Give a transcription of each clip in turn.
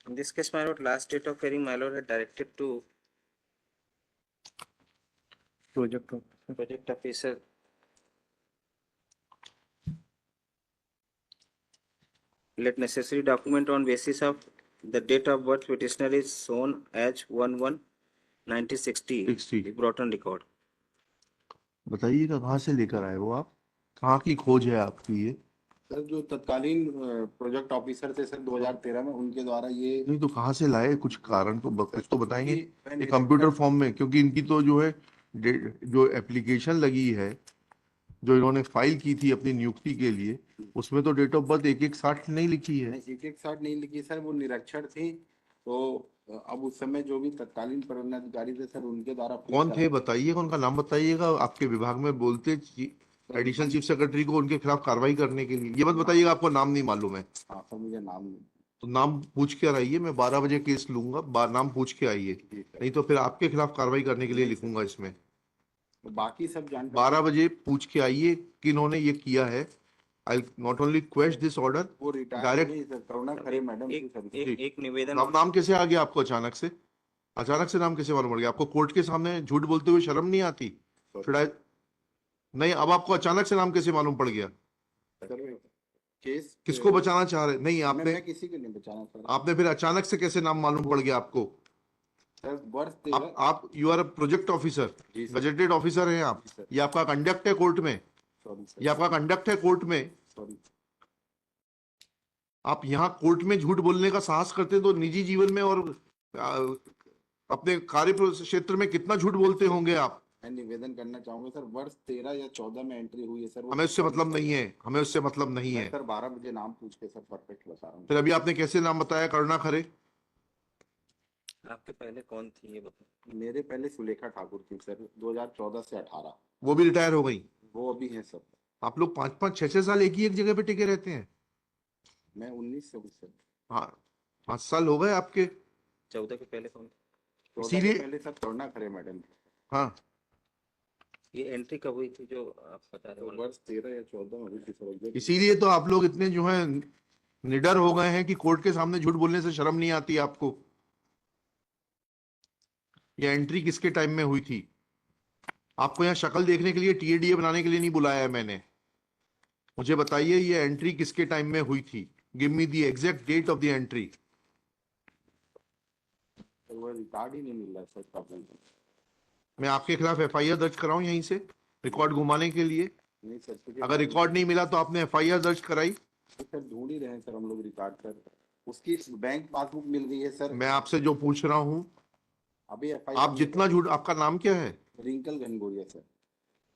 In this case, my lord, last date of hearing, my lord had directed to project officer. Let necessary document on basis of the date of birth petitioner is shown as 1/1/1960 be brought on record. बताइएगा कहाँ से लेकर आए वो आप, कहाँ की खोज है आपकी ये? सर जो तत्कालीन प्रोजेक्ट ऑफिसर थे सर 2013 में, उनके द्वारा ये नहीं तो कहाँ से लाए, कुछ कारण तो कुछ तो बताएंगे। मैं ये कंप्यूटर फॉर्म में, क्योंकि इनकी तो जो है जो एप्लीकेशन लगी है, जो इन्होंने फाइल की थी अपनी नियुक्ति के लिए, उसमें तो डेट ऑफ बर्थ 1160 नहीं लिखी है। 1160 नहीं लिखी सर, वो निरक्षर थी। तो अब उस समय जो भी तत्कालीन पदाधिकारी थे सर, उनके द्वारा कौन थे बताइएगा, उनका नाम बताइएगा। आपके विभाग में बोलते एडिशनल चीफ सेक्रेटरी को उनके खिलाफ कार्रवाई करने के लिए, ये मत बताइएगा आपको नाम नहीं मालूम है। हाँ सर, मुझे नाम नहीं। तो नाम पूछ के आइए, मैं 12 बजे केस लूंगा, नाम पूछ के आइए, नहीं तो फिर आपके खिलाफ कार्रवाई करने के लिए लिखूंगा इसमें। बाकी सब जानकारी 12 बजे पूछ के आइए कि इन्होंने ये किया है। I not only question this order वो retire direct. Karuna Khare madam एक निवेदन। नाम कैसे आ गया आपको अचानक से? अचानक से नाम कैसे मालूम पड़ गया आपको? कोर्ट के सामने झूठ बोलते हुए शर्म नहीं आती? नहीं, अब आपको अचानक से नाम कैसे मालूम पड़ गया? केस किसको बचाना चाह रहे? नहीं, आपने मैं किसी को नहीं बचाना सर। आपने फिर अचानक से कैसे नाम मालूम पड़ गया आपको? सर आप you are a project officer, gazetted officer हैं आप। ये आपका कंडक्ट है कोर्ट में, ये आपका कंडक्ट है कोर्ट में। आप यहाँ कोर्ट में झूठ बोलने का साहस करते तो निजी जीवन में और अपने कार्य क्षेत्र में कितना झूठ बोलते होंगे आप? मैं निवेदन करना चाहूंगा सर, वर्ष 13 या 14 में एंट्री हुई है सर। हमें उससे मतलब नहीं है, हमें उससे मतलब नहीं है सर। 12 बजे नाम पूछ के सर परफेक्ट बता रहा हूँ। फिर अभी आपने कैसे नाम बताया करुणा खरे? आपके पहले कौन थी ये बताओ। मेरे पहले सुलेखा ठाकुर थी सर, 2014 से 18। वो भी रिटायर हो गई? वो अभी है सर। आप लोग 5-5, 6-6 साल एक ही एक जगह पे टिके रहते हैं। मैं 19 से हूँ सर। हाँ, 5 साल हो गए आपके। 14 के पहले कौन? इसीलिए पहले सर करुणा खरे मैडम। हाँ, ये एंट्री कब हुई थी जो आप बता रहे हो? वर्ष 13 या 14 में हुई थी सर। इसीलिए तो आप लोग इतने जो है निडर हो गए हैं कि कोर्ट के सामने झूठ बोलने से शर्म नहीं आती आपको। ये एंट्री किसके टाइम में हुई थी? आपको यहाँ शक्ल देखने के लिए, टीएडीए बनाने के लिए नहीं बुलाया है मैंने। मुझे बताइए ये एंट्री किसके टाइम में हुई थी? Give me the exact date of the entry. वो रिकॉर्ड ही नहीं मिल रहा सर प्रॉब्लम। मैं आपके खिलाफ एफआईआर दर्ज कराऊं यहीं से रिकॉर्ड घुमाने के लिए? नहीं सर, अगर रिकॉर्ड नहीं मिला तो आपने एफआईआर दर्ज कराई? सर ढूंढ ही रहे हैं सर हम लोग रिकॉर्ड कर। उसकी बैंक पासबुक मिल गई है सर। मैं आपसे जो पूछ रहा हूं, अभी आप जितना झूठ, आपका नाम क्या है? रिंकल घनगोरिया सर।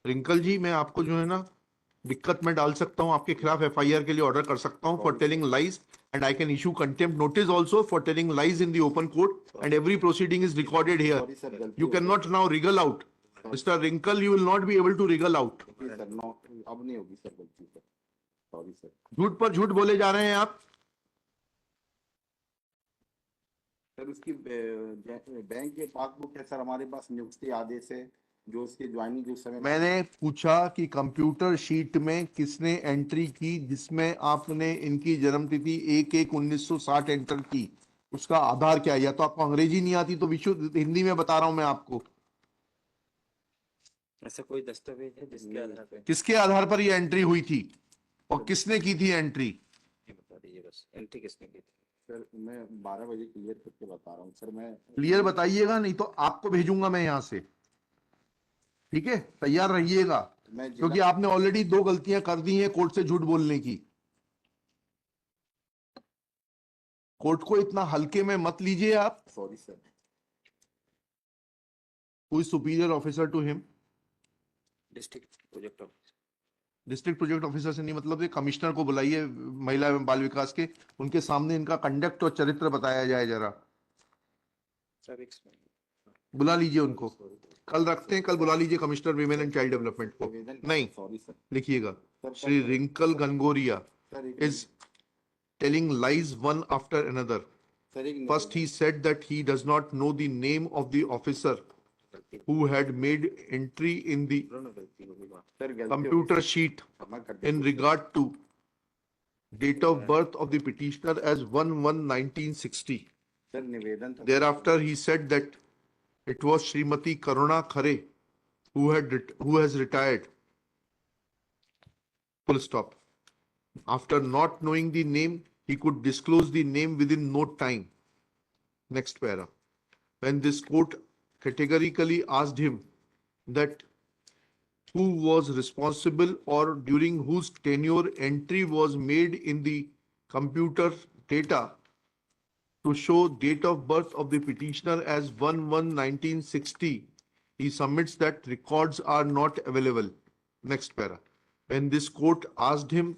रिंकल जी, मैं आपको जो है ना दिक्कत में डाल सकता हूं, आपके खिलाफ एफआईआर के लिए ऑर्डर कर सकता हूं for telling lies, and I can issue contempt notice also for telling lies in the open court, and every proceeding is recorded here. You can not now wriggle out mister Rinkal, you will not be able to wriggle out. Sir no, अब नहीं होगी sir गलती sir, sorry sir. झूठ पर झूठ बोले जा रहे हैं आप। सर उसकी बैंक के पासबुक है सर हमारे पास, नियुक्ति आदेश है जो उसकी ज्वाइनिंग उस समय। मैंने पूछा कि कंप्यूटर शीट में किसने एंट्री की जिसमें आपने इनकी जन्मतिथि 1/1/1960 एंटर की, उसका आधार क्या है? या तो आपको अंग्रेजी नहीं आती तो विशुद्ध हिंदी में बता रहा हूं मैं आपको। ऐसा कोई दस्तावेज है जिसके आधार पे? किसके आधार पर ये एंट्री हुई थी और किसने की थी एंट्री? ये बता दीजिए बस, एंट्री किसने की थी? सर मैं 12 बजे क्लियर करके बता रहा हूँ सर। मैं क्लियर बताइएगा, नहीं तो आपको भेजूंगा मैं यहां से। ठीक है, तैयार रहिएगा, क्योंकि आपने ऑलरेडी 2 गलतियां कर दी हैं कोर्ट से झूठ बोलने की। कोर्ट को इतना हल्के में मत लीजिए आप। Sorry sir. Who is superior officer to him? District project officer. District project officer से नहीं मतलब, ये कमिश्नर को बुलाइए महिला एवं बाल विकास के, उनके सामने इनका कंडक्ट और चरित्र बताया जाए जरा। बुला लीजिए उनको, कल रखते हैं, कल बुला लीजिए commissioner women and child development को। नहीं, सॉरी सर। लिखिएगा, Shri Rinkal Gangoria is telling lies one after another. First, he said that he does not know the name of the officer who had made entry in the computer sheet in regard to date of birth of the petitioner as 1/1/1960. Sir निवेदन था Thereafter, he said that it was Srimati Karuna Khare who has retired. Full stop. After not knowing the name, he could disclose the name within no time. Next para. When this court categorically asked him that who was responsible or during whose tenure entry was made in the computer data to show date of birth of the petitioner as 1/1/1960, he submits that records are not available. Next para. When this court asked him